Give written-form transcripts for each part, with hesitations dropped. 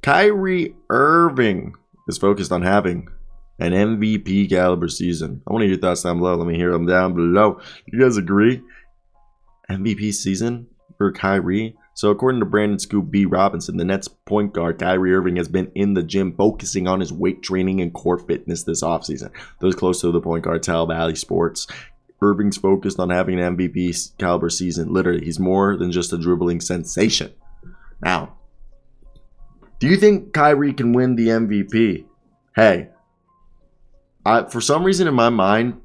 Kyrie Irving is focused on having an MVP caliber season. I want to hear your thoughts down below. Let me hear them down below. You guys agree? MVP season for Kyrie? So according to Brandon Scoop B. Robinson, the Nets point guard Kyrie Irving has been in the gym focusing on his weight training and core fitness this offseason. Those close to the point guard tell Valley Sports. Irving's focused on having an MVP caliber season. Literally, he's more than just a dribbling sensation. Now, do you think Kyrie can win the MVP? Hey, for some reason in my mind,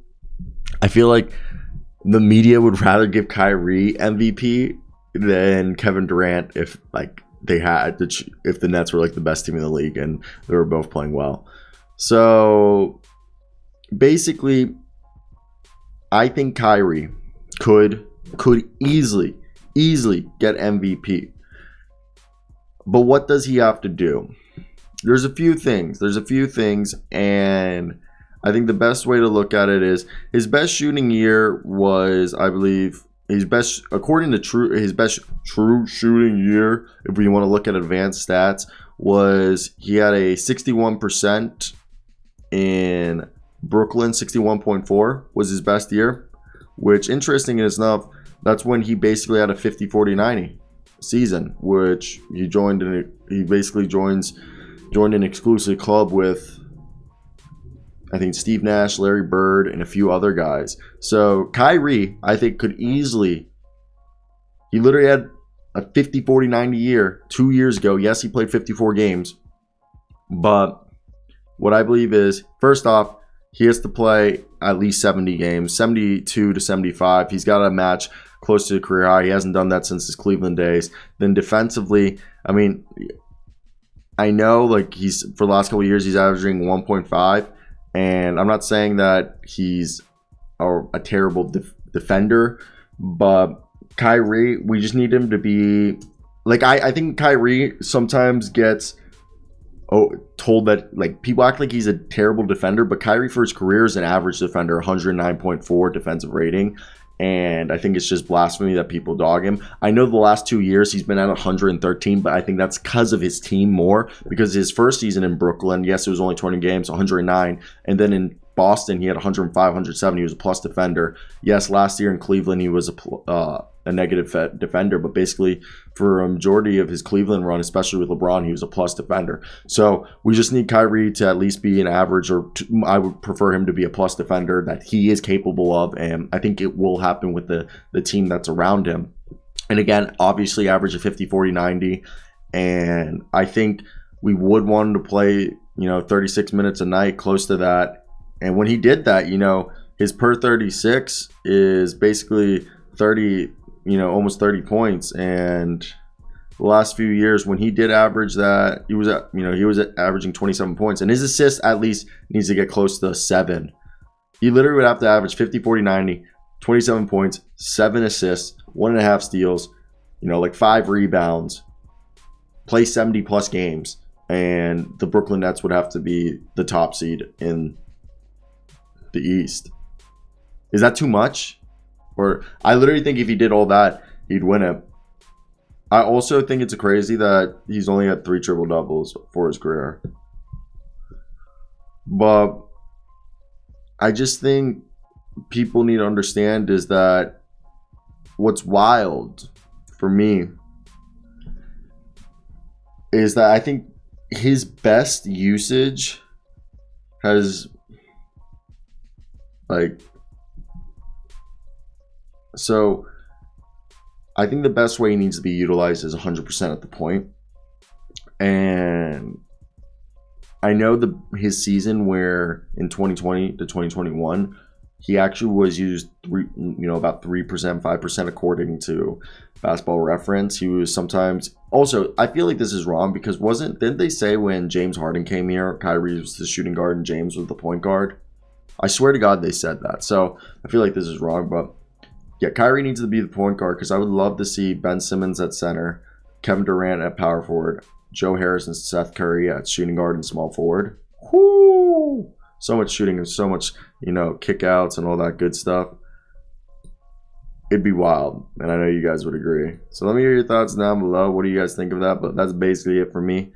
I feel like the media would rather give Kyrie MVP than Kevin Durant if if the Nets were like the best team in the league and they were both playing well. So basically, I think Kyrie could easily get MVP. But what does he have to do? There's a few things, and I think the best way to look at it is his best shooting year was, I believe, his best true shooting year, if we want to look at advanced stats, was he had a 61% in Brooklyn. 61.4 was his best year, which, interesting enough, that's when he basically had a 50-40-90 season, which he joined an exclusive club with, I think, Steve Nash, Larry Bird, and a few other guys. So Kyrie, I think, could easily, he literally had a 50-40-90 year 2 years ago. Yes, he played 54 games, but what I believe is, first off, he has to play at least 70 games, 72 to 75. He's got to match close to the career high. He hasn't done that since his Cleveland days. Then defensively, I mean, I know like for the last couple of years, he's averaging 1.5. And I'm not saying that he's a terrible defender, but Kyrie, we just need him to be like, I think Kyrie sometimes gets told that, like, people act like he's a terrible defender, but Kyrie for his career is an average defender, 109.4 defensive rating. And I think it's just blasphemy that people dog him. I know the last 2 years he's been at 113, but I think that's because of his team more. Because his first season in Brooklyn, yes, it was only 20 games, 109. And then in Boston, he had 105, 107. He was a plus defender. Yes, last year in Cleveland, he was a negative defender. But basically, for a majority of his Cleveland run, especially with LeBron, he was a plus defender. So we just need Kyrie to at least be an average, or I would prefer him to be a plus defender that he is capable of. And I think it will happen with the team that's around him. And again, obviously average of 50-40-90. And I think we would want him to play, 36 minutes a night, close to that. And when he did that, his per 36 is basically 30, almost 30 points. And the last few years, when he did average that, he was averaging 27 points. And his assist at least needs to get close to 7. He literally would have to average 50-40-90, 27 points, 7 assists, 1.5 steals, 5 rebounds, play 70 plus games, and the Brooklyn Nets would have to be the top seed in the East. Is that too much? Or I literally think if he did all that, he'd win it. I also think it's crazy that he's only had 3 triple doubles for his career. But I just think people need to understand is that what's wild for me is that I think his best usage has so I think the best way he needs to be utilized is 100% at the point. And I know his season where in 2020 to 2021, he actually was used about 3%, 5% according to Basketball Reference. He was sometimes also, I feel like this is wrong because didn't they say when James Harden came here, Kyrie was the shooting guard and James was the point guard? I swear to God they said that. So I feel like this is wrong, but yeah, Kyrie needs to be the point guard because I would love to see Ben Simmons at center, Kevin Durant at power forward, Joe Harris and Seth Curry at shooting guard and small forward. Whoo! So much shooting and so much, kickouts and all that good stuff. It'd be wild, and I know you guys would agree. So let me hear your thoughts down below. What do you guys think of that? But that's basically it for me.